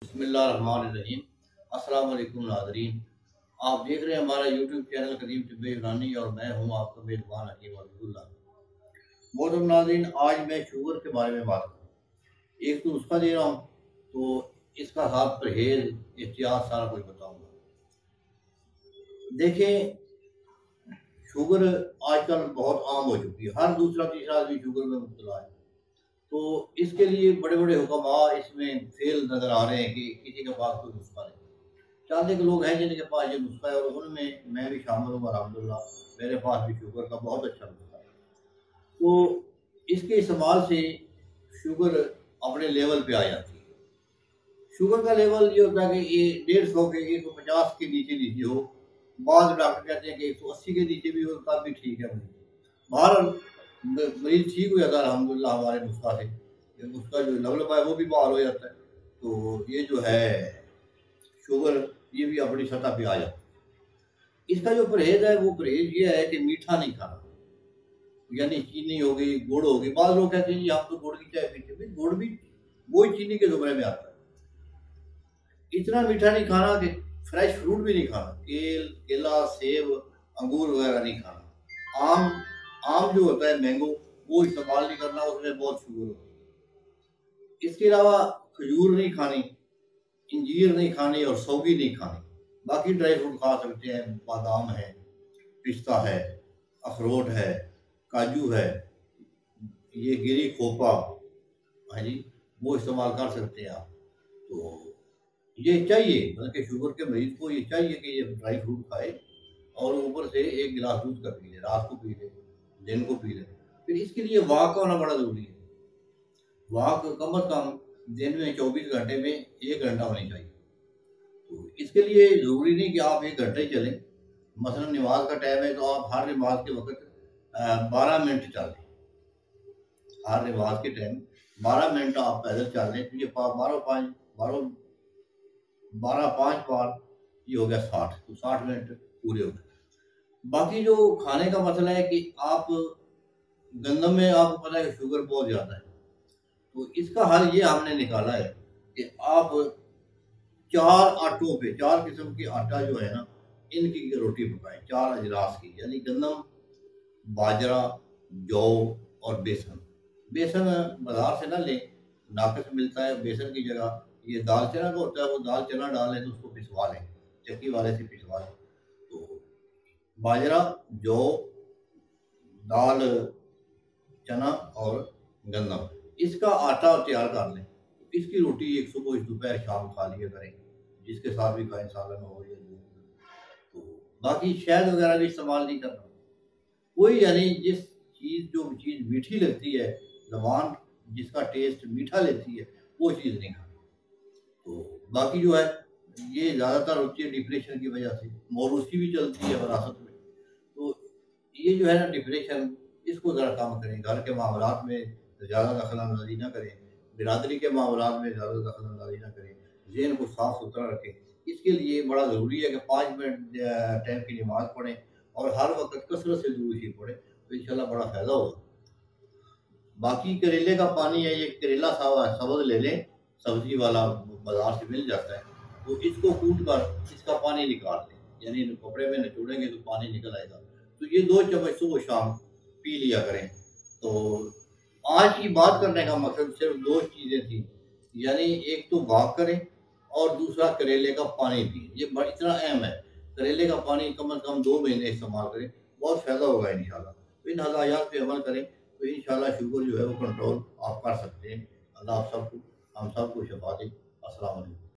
बिस्मिल्लाहिर्रहमानिर्रहीम। अस्सलाम वालेकुम नाज़रीन, आप देख रहे हैं हमारा यूट्यूब चैनल कदीम तिब्बे यूनानी और मैं हूं आपका मेज़बान हकीम अब्दुल्लाह। मोहतरम नाज़रीन, आज मैं शुगर के बारे में बात करूँ। एक तो नुस्खा दे रहा हूँ, तो इसका साथ परहेज़ एहतियात सारा कुछ बताऊँगा। देखें, शुगर आजकल बहुत आम हो चुकी है, हर दूसरा तीसरा आदमी शुगर में मुब्तला है। तो इसके लिए बड़े बड़े हुक्मा इसमें फेल नज़र आ रहे हैं कि किसी के पास कोई नुस्खा नहीं। चांद के लोग हैं जिनके पास ये नुस्खा है, और उनमें मैं भी शामिल हूँ अल्हम्दुलिल्लाह। मेरे पास भी शुगर का बहुत अच्छा नुस्खा है। तो इसके इस्तेमाल से शुगर अपने लेवल पे आ जाती है। शुगर का लेवल ये होता है कि ये 150 के 150 के नीचे नीचे हो। बाद डॉक्टर कहते हैं कि 180 के नीचे भी हो तब भी ठीक है। बाहर मरीज ठीक हो जाता है अल्हम्दुलिल्लाह हमारे नुस्खा से। उसका जो लबलब है वो भी बाहर हो जाता है। तो ये जो है शुगर, ये भी अपनी सतह पे आ जाता है। इसका जो परहेज है वो परहेज ये है कि मीठा नहीं खाना, यानी चीनी हो गई, गुड़ हो गई। बाद लोग कहते हैं जी हम तो गुड़ की चाय पीते हैं, गुड़ भी वही चीनी के जुमरे में आता है। इतना मीठा नहीं खाना कि फ्रेश फ्रूट भी नहीं खाना, केला, सेब, अंगूर वगैरह नहीं खाना। आम आम जो होता है मैंगो, वो इस्तेमाल नहीं करना, उसमें बहुत शुगर होती है। इसके अलावा खजूर नहीं खानी, इंजीर नहीं खानी और सौगी नहीं खानी। बाकी ड्राई फ्रूट खा सकते हैं, बादाम है, पिस्ता है, अखरोट है, काजू है, ये गिरी खोपा, हाँ जी, वो इस्तेमाल कर सकते हैं आप। तो ये चाहिए, मतलब कि शुगर के मरीज को ये चाहिए कि ये ड्राई फ्रूट खाए और ऊपर से एक गिलास दूध का पी ले, रात को पी ले, दिन को पी ले। फिर इसके लिए वॉक का होना बड़ा ज़रूरी है। वॉक कम अज़ कम दिन में 24 घंटे में 1 घंटा होनी चाहिए। तो इसके लिए ज़रूरी नहीं कि आप 1 घंटा ही चलें। मसलन नमाज का टाइम है तो आप हर नमाज के वक़्त 12 मिनट चल लें। हर नमाज के टाइम 12 मिनट आप पैदल चल लें, तो ये 12 5 बार ये हो गया 60, तो 60 मिनट पूरे हो गए। बाकी जो खाने का मसला है कि आप गंदम में आपको पता है कि शुगर बहुत ज़्यादा है। तो इसका हल ये हमने निकाला है कि आप 4 आटों पे, 4 किस्म की आटा जो है ना, इनकी रोटी पकाएं, 4 अजलास की, यानी गंदम, बाजरा, जौ और बेसन। बेसन बाजार से ना लें, नाकिस मिलता है। बेसन की जगह ये दाल चना का होता है, वो दाल चना डालें तो उसको पिसवा लें, चक्की वाले से पिसवा लें। तो बाजरा, जौ, दाल चना और गंदम, इसका आटा तैयार कर लें। इसकी रोटी एक सुबह, दोपहर, शाम खा लिया करें, जिसके साथ भी खाएं, सालन हो या दूध। तो बाकी शहद वगैरह भी इस्तेमाल नहीं करना कोई, यानी जिस जो चीज़ मीठी लगती है, ज़बान जिसका टेस्ट मीठा लेती है, वो चीज़ नहीं खानी। तो बाकी जो है ये ज़्यादातर होती है डिप्रेशन की वजह से, मोरूसी भी चलती है विरासत में। तो ये जो है ना डिप्रेशन, इसको ज़रा कम करें। घर के मामलात में ज़्यादा दखल-अंदाज़ी ना करें, बिरादरी के मामलात में ज़्यादा दखल-अंदाज़ी ना करें, ज़हन को साफ-सुथरा रखें। इसके लिए बड़ा ज़रूरी है कि 5 मिनट टाइम की नमाज़ पढ़ें और हर वक़्त कसरत से दुरूद शरीफ पढ़ें, तो इंशाल्लाह बड़ा फ़ायदा होगा। बाकी करेले का पानी है, ये करेला सब्ज़ ले लें, सब्ज़ी वाला बाज़ार से मिल जाता है। तो इसको कूट कर इसका पानी निकाल लें, यानी कपड़े में निचोड़ेंगे तो पानी निकल आएगा। तो ये 2 चम्मच सुबह शाम पी लिया करें। तो आज की बात करने का मकसद सिर्फ 2 चीज़ें थी, यानी एक तो वॉक करें और दूसरा करेले का पानी पिएँ। ये इतना अहम है। करेले का पानी कम से कम 2 महीने इस्तेमाल करें, बहुत फ़ायदा होगा इंशाल्लाह। तो इन हदायत पे अमल करें तो इंशाल्लाह शुगर जो है वो कंट्रोल आप कर सकते हैं। अल्लाह आप सबको, हम सबको शिफा दे। अस्सलाम वालेकुम।